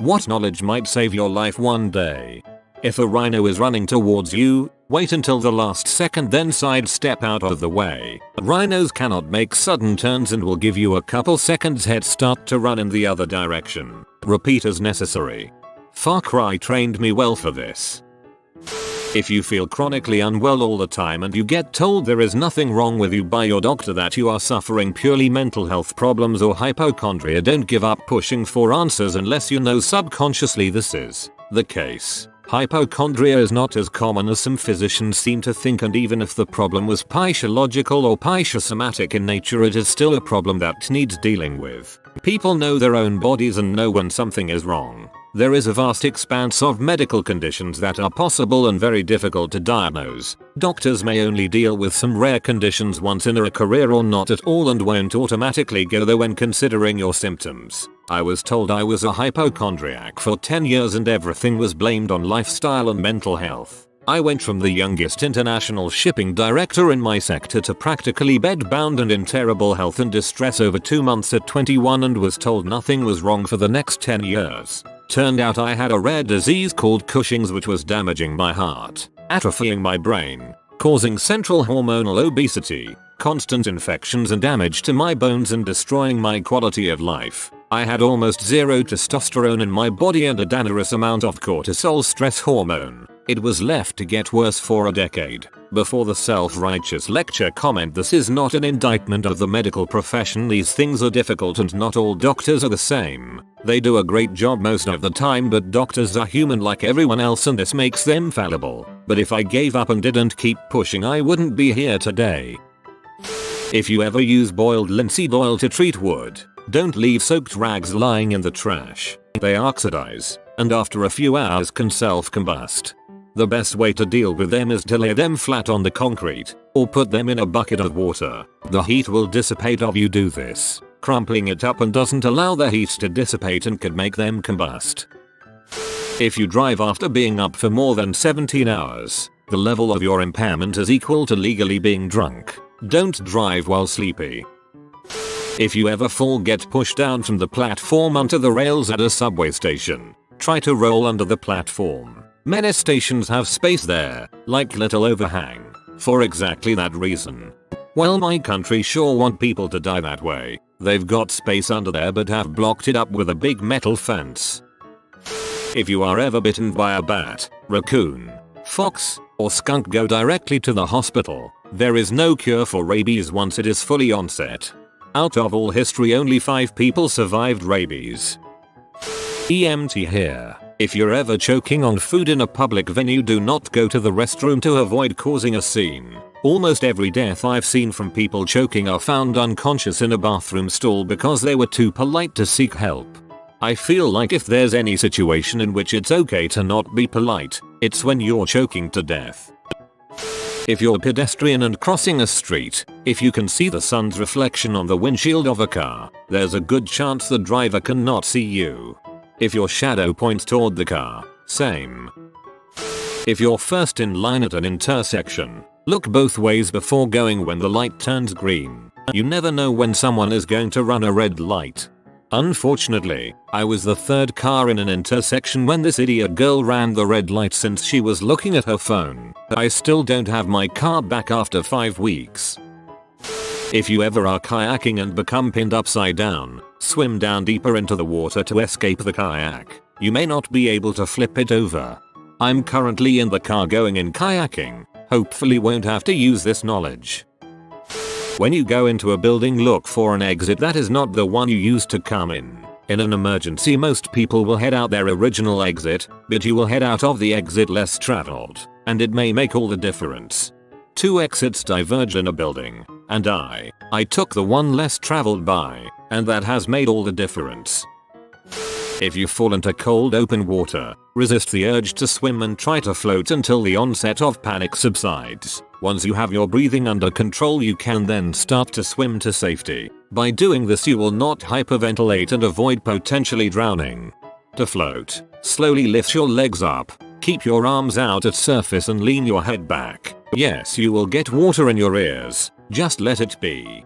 What knowledge might save your life one day? If a rhino is running towards you, wait until the last second then sidestep out of the way. Rhinos cannot make sudden turns and will give you a couple seconds head start to run in the other direction. Repeat as necessary. Far Cry trained me well for this. If you feel chronically unwell all the time and you get told there is nothing wrong with you by your doctor, that you are suffering purely mental health problems or hypochondria, don't give up pushing for answers unless you know subconsciously this is the case. Hypochondria is not as common as some physicians seem to think, and even if the problem was pathological or psychosomatic in nature, it is still a problem that needs dealing with. People know their own bodies and know when something is wrong. There is a vast expanse of medical conditions that are possible and very difficult to diagnose. Doctors may only deal with some rare conditions once in a career or not at all, and won't automatically go there when considering your symptoms. I was told I was a hypochondriac for 10 years and everything was blamed on lifestyle and mental health. I went from the youngest international shipping director in my sector to practically bedbound and in terrible health and distress over 2 months at 21, and was told nothing was wrong for the next 10 years. Turned out I had a rare disease called Cushing's, which was damaging my heart, atrophying my brain, causing central hormonal obesity, constant infections and damage to my bones, and destroying my quality of life. I had almost zero testosterone in my body and a dangerous amount of cortisol, stress hormone. It was left to get worse for a decade. Before the self-righteous lecture comment, this is not an indictment of the medical profession. These things are difficult and not all doctors are the same. They do a great job most of the time, but doctors are human like everyone else and this makes them fallible. But if I gave up and didn't keep pushing, I wouldn't be here today. If you ever use boiled linseed oil to treat wood, don't leave soaked rags lying in the trash. They oxidize, and after a few hours can self-combust. The best way to deal with them is to lay them flat on the concrete, or put them in a bucket of water. The heat will dissipate if you do this. Crumpling it up and doesn't allow the heat to dissipate and could make them combust. If you drive after being up for more than 17 hours, the level of your impairment is equal to legally being drunk. Don't drive while sleepy. If you ever fall, get pushed down from the platform onto the rails at a subway station, try to roll under the platform. Many stations have space there, like little overhang, for exactly that reason. Well, my country sure want people to die that way. They've got space under there but have blocked it up with a big metal fence. If you are ever bitten by a bat, raccoon, fox, or skunk, go directly to the hospital. There is no cure for rabies once it is fully onset. Out of all history, only 5 people survived rabies. EMT here. If you're ever choking on food in a public venue, do not go to the restroom to avoid causing a scene. Almost every death I've seen from people choking are found unconscious in a bathroom stall because they were too polite to seek help. I feel like if there's any situation in which it's okay to not be polite, it's when you're choking to death. If you're a pedestrian and crossing a street, if you can see the sun's reflection on the windshield of a car, there's a good chance the driver cannot see you. If your shadow points toward the car, same. If you're first in line at an intersection, look both ways before going when the light turns green. You never know when someone is going to run a red light. Unfortunately, I was the 3rd car in an intersection when this idiot girl ran the red light since she was looking at her phone. I still don't have my car back after 5 weeks. If you ever are kayaking and become pinned upside down, swim down deeper into the water to escape the kayak. You may not be able to flip it over. I'm currently in the car going in kayaking. Hopefully won't have to use this knowledge. When you go into a building, look for an exit that is not the one you used to come in. In an emergency, most people will head out their original exit, but you will head out of the exit less traveled, and it may make all the difference. 2 exits diverge in a building, and I took the one less traveled by, and that has made all the difference. If you fall into cold open water, resist the urge to swim and try to float until the onset of panic subsides. Once you have your breathing under control, you can then start to swim to safety. By doing this, you will not hyperventilate and avoid potentially drowning. To float, slowly lift your legs up, keep your arms out at surface and lean your head back. Yes, you will get water in your ears, just let it be.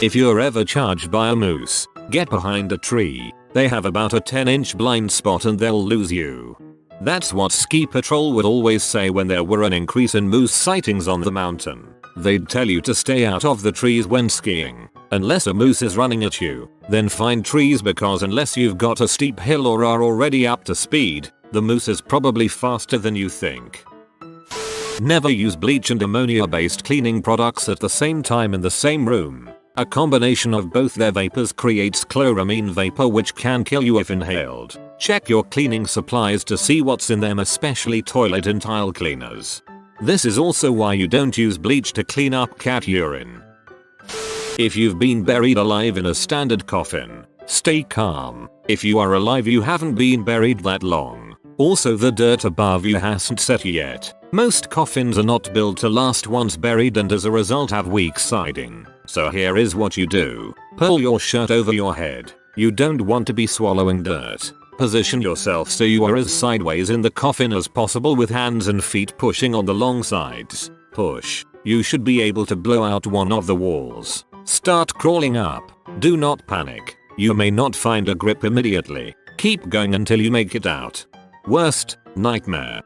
If you're ever charged by a moose, get behind a tree. They have about a 10-inch blind spot and they'll lose you. That's what ski patrol would always say when there were an increase in moose sightings on the mountain. They'd tell you to stay out of the trees when skiing. Unless a moose is running at you, then find trees, because unless you've got a steep hill or are already up to speed, the moose is probably faster than you think. Never use bleach and ammonia-based cleaning products at the same time in the same room. A combination of both their vapors creates chloramine vapor, which can kill you if inhaled. Check your cleaning supplies to see what's in them, especially toilet and tile cleaners. This is also why you don't use bleach to clean up cat urine. If you've been buried alive in a standard coffin, stay calm. If you are alive, you haven't been buried that long. Also, the dirt above you hasn't set yet. Most coffins are not built to last once buried and as a result have weak siding. So here is what you do. Pull your shirt over your head. You don't want to be swallowing dirt. Position yourself so you are as sideways in the coffin as possible with hands and feet pushing on the long sides. Push. You should be able to blow out one of the walls. Start crawling up. Do not panic. You may not find a grip immediately. Keep going until you make it out. Worst nightmare.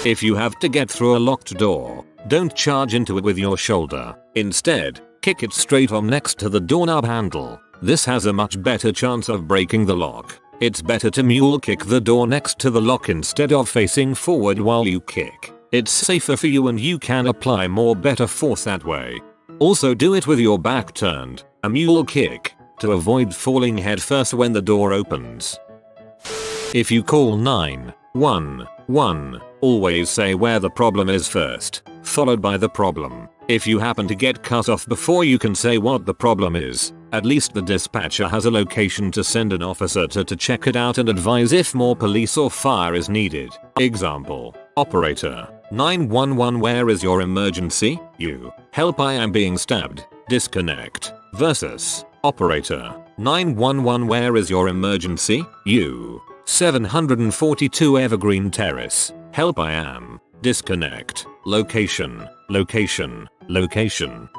If you have to get through a locked door, don't charge into it with your shoulder. Instead, kick it straight on next to the doorknob handle. This has a much better chance of breaking the lock. It's better to mule kick the door next to the lock instead of facing forward while you kick. It's safer for you and you can apply more better force that way. Also, do it with your back turned, a mule kick, to avoid falling headfirst when the door opens. If you call 911, always say where the problem is first, followed by the problem. If you happen to get cut off before you can say what the problem is, at least the dispatcher has a location to send an officer to check it out and advise if more police or fire is needed. Example: operator, 911, where is your emergency? You, help, I am being stabbed, disconnect. Versus operator, 911, where is your emergency? You, 742 Evergreen Terrace, help, I am, disconnect. Location, location, location.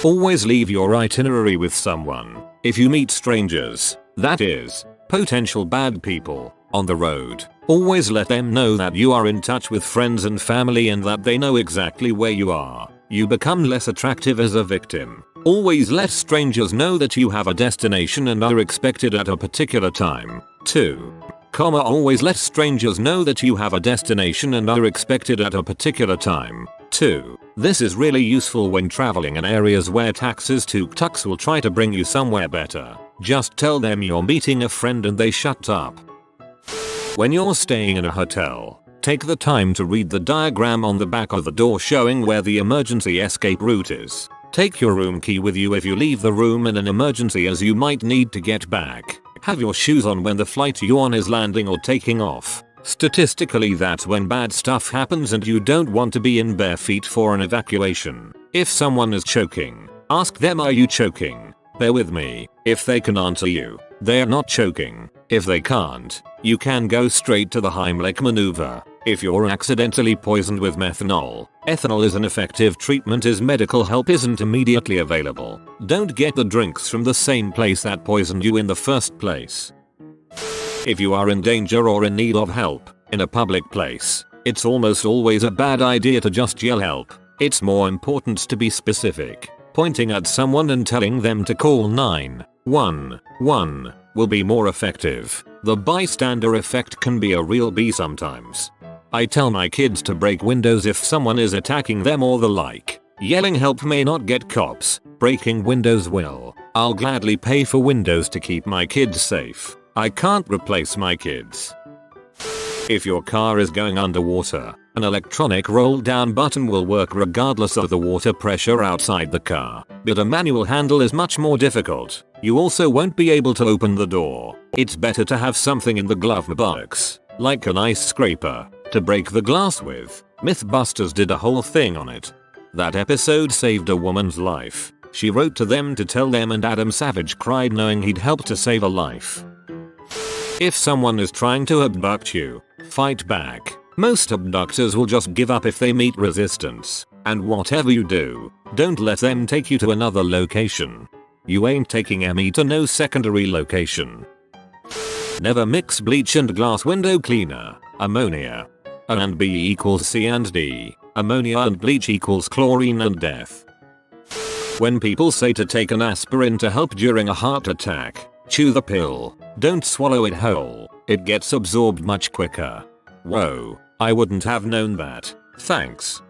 Always leave your itinerary with someone. If you meet strangers, that is, potential bad people, on the road, always let them know that you are in touch with friends and family and that they know exactly where you are. You become less attractive as a victim. Always let strangers know that you have a destination and are expected at a particular time. 2. Always let strangers know that you have a destination and are expected at a particular time. 2. This is really useful when traveling in areas where taxis tuk-tuks will try to bring you somewhere better. Just tell them you're meeting a friend and they shut up. When you're staying in a hotel, take the time to read the diagram on the back of the door showing where the emergency escape route is. Take your room key with you if you leave the room in an emergency, as you might need to get back. Have your shoes on when the flight you're on is landing or taking off. Statistically, that's when bad stuff happens and you don't want to be in bare feet for an evacuation. If someone is choking, ask them, are you choking? Bear with me. If they can answer you, they're not choking. If they can't, you can go straight to the Heimlich maneuver. If you're accidentally poisoned with methanol, ethanol is an effective treatment as medical help isn't immediately available. Don't get the drinks from the same place that poisoned you in the first place. If you are in danger or in need of help in a public place, it's almost always a bad idea to just yell help. It's more important to be specific. Pointing at someone and telling them to call 911 will be more effective. The bystander effect can be a real bee sometimes. I tell my kids to break windows if someone is attacking them or the like. Yelling help may not get cops, breaking windows will. I'll gladly pay for windows to keep my kids safe. I can't replace my kids. If your car is going underwater, an electronic roll down button will work regardless of the water pressure outside the car, but a manual handle is much more difficult. You also won't be able to open the door. It's better to have something in the glove box, like an ice scraper, to break the glass with. Mythbusters did a whole thing on it. That episode saved a woman's life. She wrote to them to tell them and Adam Savage cried knowing he'd helped to save a life. If someone is trying to abduct you, fight back. Most abductors will just give up if they meet resistance. And whatever you do, don't let them take you to another location. You ain't taking ME to no secondary location. Never mix bleach and glass window cleaner. Ammonia. A and B equals C and D. Ammonia and bleach equals chlorine and death. When people say to take an aspirin to help during a heart attack, chew the pill. Don't swallow it whole. It gets absorbed much quicker. Whoa, I wouldn't have known that. Thanks.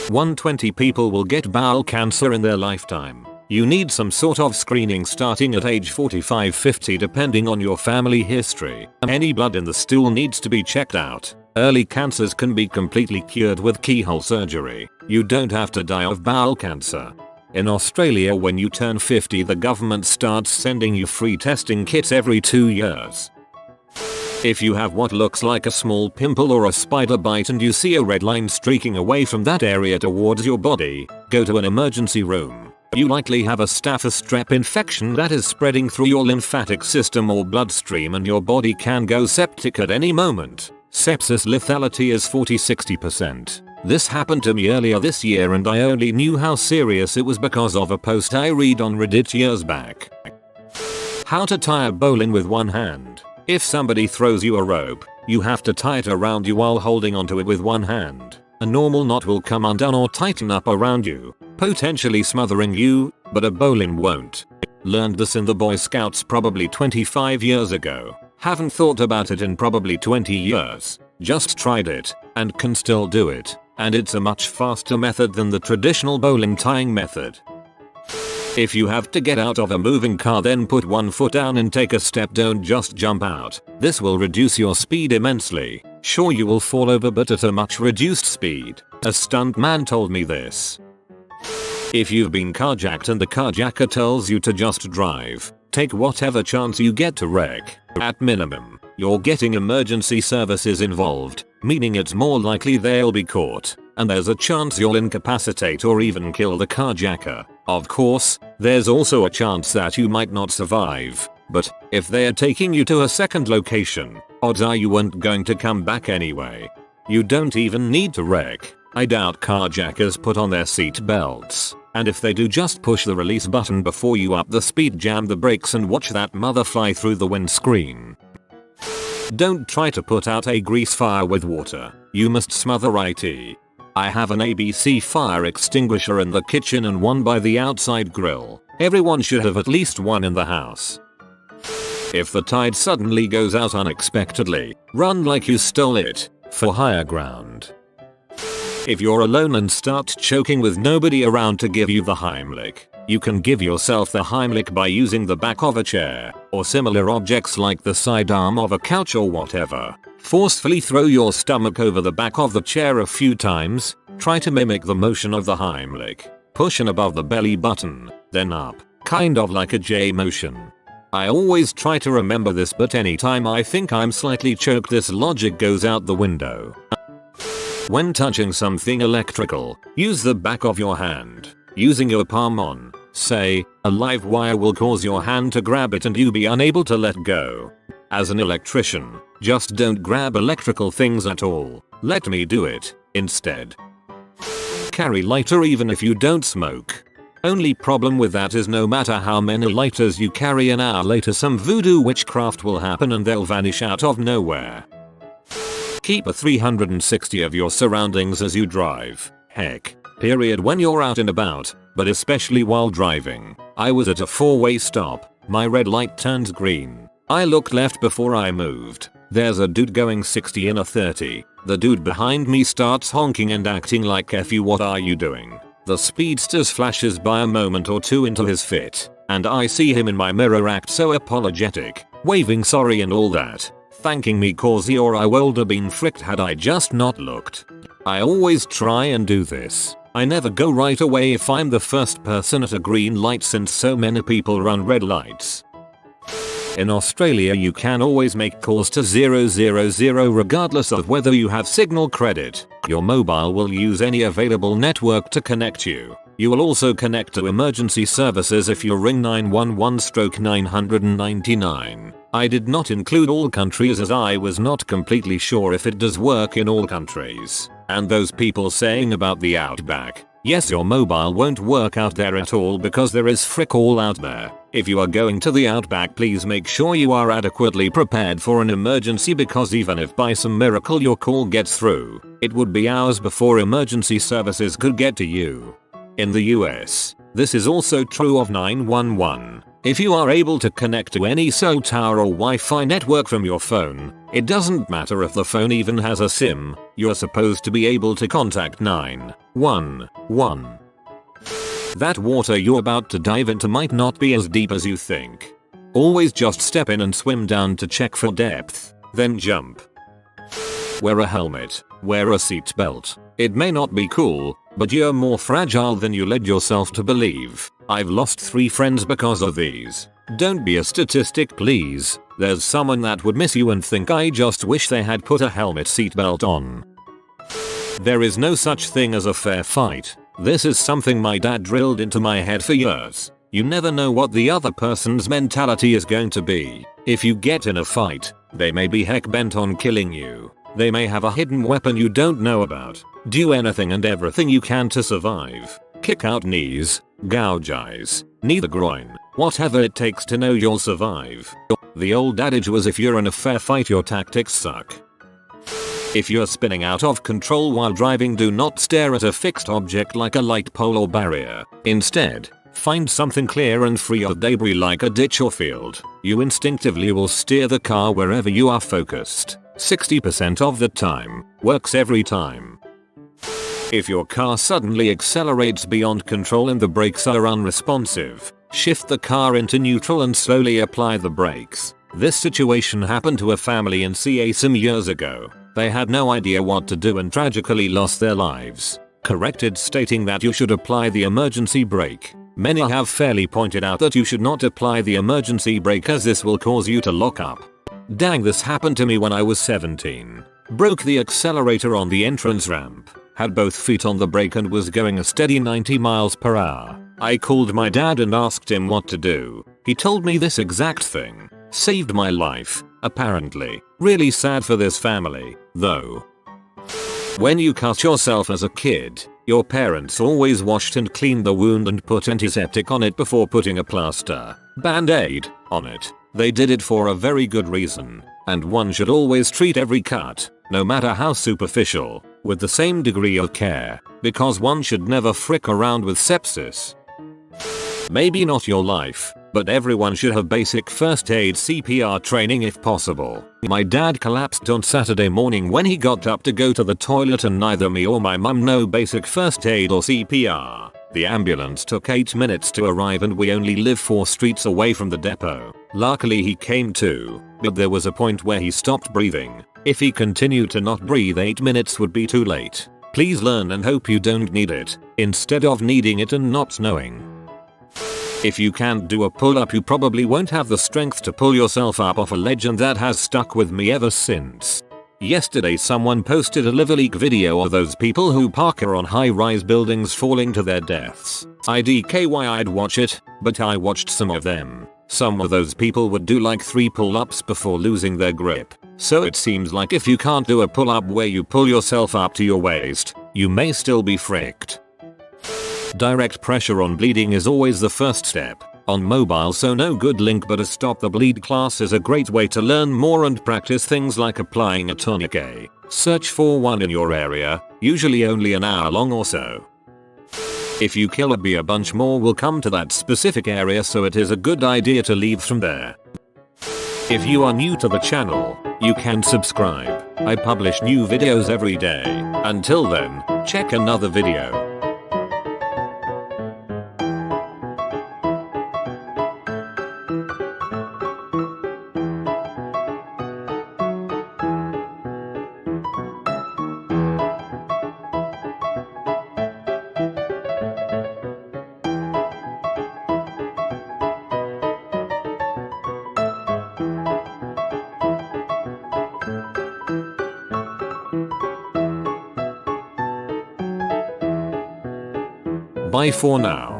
120 people will get bowel cancer in their lifetime. You need some sort of screening starting at age 45-50 depending on your family history. Any blood in the stool needs to be checked out. Early cancers can be completely cured with keyhole surgery. You don't have to die of bowel cancer. In Australia, when you turn 50, the government starts sending you free testing kits every 2 years. If you have what looks like a small pimple or a spider bite and you see a red line streaking away from that area towards your body, go to an emergency room. You likely have a staph strep infection that is spreading through your lymphatic system or bloodstream and your body can go septic at any moment. Sepsis lethality is 40-60%. This happened to me earlier this year and I only knew how serious it was because of a post I read on Reddit years back. How to tie a bowline with one hand. If somebody throws you a rope, you have to tie it around you while holding onto it with one hand. A normal knot will come undone or tighten up around you, potentially smothering you, but a bowline won't. Learned this in the Boy Scouts probably 25 years ago. Haven't thought about it in probably 20 years. Just tried it, and can still do it. And it's a much faster method than the traditional bowline tying method. If you have to get out of a moving car, then put one foot down and take a step, don't just jump out. This will reduce your speed immensely. Sure, you will fall over, but at a much reduced speed. A stuntman told me this. If you've been carjacked and the carjacker tells you to just drive, take whatever chance you get to wreck. At minimum, you're getting emergency services involved, meaning it's more likely they'll be caught, and there's a chance you'll incapacitate or even kill the carjacker. Of course, there's also a chance that you might not survive, but if they're taking you to a second location, odds are you weren't going to come back anyway. You don't even need to wreck. I doubt carjackers put on their seat belts, and if they do, just push the release button before you up the speed, jam the brakes and watch that mother fly through the windscreen. Don't try to put out a grease fire with water. You must smother it. I have an ABC fire extinguisher in the kitchen and one by the outside grill. Everyone should have at least one in the house. If the tide suddenly goes out unexpectedly, run like you stole it, for higher ground. If you're alone and start choking with nobody around to give you the Heimlich, you can give yourself the Heimlich by using the back of a chair, or similar objects like the side arm of a couch or whatever. Forcefully throw your stomach over the back of the chair a few times, try to mimic the motion of the Heimlich. Push in above the belly button, then up, kind of like a J motion. I always try to remember this, but anytime I think I'm slightly choked, this logic goes out the window. When touching something electrical, use the back of your hand. Using your palm on, say, a live wire will cause your hand to grab it and you be unable to let go. As an electrician, just don't grab electrical things at all. Let me do it, instead. Carry lighter even if you don't smoke. Only problem with that is no matter how many lighters you carry, an hour later some voodoo witchcraft will happen and they'll vanish out of nowhere. Keep a 360 of your surroundings as you drive. Heck, period, when you're out and about, but especially while driving. I was at a four-way stop. My red light turns green. I looked left before I moved. There's a dude going 60 in a 30. The dude behind me starts honking and acting like "F you, what are you doing?" The speedster flashes by a moment or two into his fit, and I see him in my mirror act so apologetic, waving sorry and all that, thanking me cause or I would have been fricked had I just not looked. I always try and do this. I never go right away if I'm the first person at a green light since so many people run red lights. In Australia you can always make calls to 000 regardless of whether you have signal credit. Your mobile will use any available network to connect you. You will also connect to emergency services if you ring 911/999. I did not include all countries as I was not completely sure if it does work in all countries. And those people saying about the outback, Yes, your mobile won't work out there at all because there is frick all out there. If you are going to the outback, please make sure you are adequately prepared for an emergency, because even if by some miracle your call gets through, it would be hours before emergency services could get to you. In the US, this is also true of 911. If you are able to connect to any cell tower or Wi-Fi network from your phone, it doesn't matter if the phone even has a SIM, you're supposed to be able to contact 911. That water you're about to dive into might not be as deep as you think. Always just step in and swim down to check for depth, then jump. Wear a helmet, wear a seatbelt. It may not be cool, but you're more fragile than you led yourself to believe. I've lost 3 friends because of these. Don't be a statistic, please. There's someone that would miss you and think, I just wish they had put a helmet seatbelt on. There is no such thing as a fair fight. This is something my dad drilled into my head for years. You never know what the other person's mentality is going to be. If you get in a fight, they may be heck bent on killing you. They may have a hidden weapon you don't know about. Do anything and everything you can to survive. Kick out knees, gouge eyes, knee the groin, whatever it takes to know you'll survive. The old adage was, if you're in a fair fight, your tactics suck. If you're spinning out of control while driving, do not stare at a fixed object like a light pole or barrier. Instead, find something clear and free of debris like a ditch or field. You instinctively will steer the car wherever you are focused. 60% of the time. Works every time. If your car suddenly accelerates beyond control and the brakes are unresponsive, shift the car into neutral and slowly apply the brakes. This situation happened to a family in CA some years ago. They had no idea what to do and tragically lost their lives. Corrected, stating that you should apply the emergency brake. Many have fairly pointed out that you should not apply the emergency brake as this will cause you to lock up. Dang, this happened to me when I was 17. Broke the accelerator on the entrance ramp. Had both feet on the brake and was going a steady 90 miles per hour. I called my dad and asked him what to do. He told me this exact thing. Saved my life, apparently. Really sad for this family, though. When you cut yourself as a kid, your parents always washed and cleaned the wound and put antiseptic on it before putting a plaster, band-aid, on it. They did it for a very good reason, and one should always treat every cut, no matter how superficial, with the same degree of care, because one should never frick around with sepsis. Maybe not your life, but everyone should have basic first aid CPR training if possible. My dad collapsed on Saturday morning when he got up to go to the toilet, and neither me or my mum know basic first aid or CPR. The ambulance took 8 minutes to arrive and we only live 4 streets away from the depot. Luckily he came to, but there was a point where he stopped breathing. If he continued to not breathe, 8 minutes would be too late. Please learn and hope you don't need it, instead of needing it and not knowing. If you can't do a pull-up, you probably won't have the strength to pull yourself up off a ledge, and that has stuck with me ever since. Yesterday someone posted a live-leak video of those people who parkour on high-rise buildings falling to their deaths. I'd watch it, but I watched some of them. Some of those people would do like 3 pull-ups before losing their grip. So it seems like if you can't do a pull-up where you pull yourself up to your waist, you may still be fricked. Direct pressure on bleeding is always the first step. On mobile, so no good link, but a Stop the Bleed class is a great way to learn more and practice things like applying a tourniquet. Search for one in your area, usually only an hour long or so. If you kill a bee, a bunch more will come to that specific area, so it is a good idea to leave from there. If you are new to the channel, you can subscribe. I publish new videos every day. Until then, check another video. Bye for now.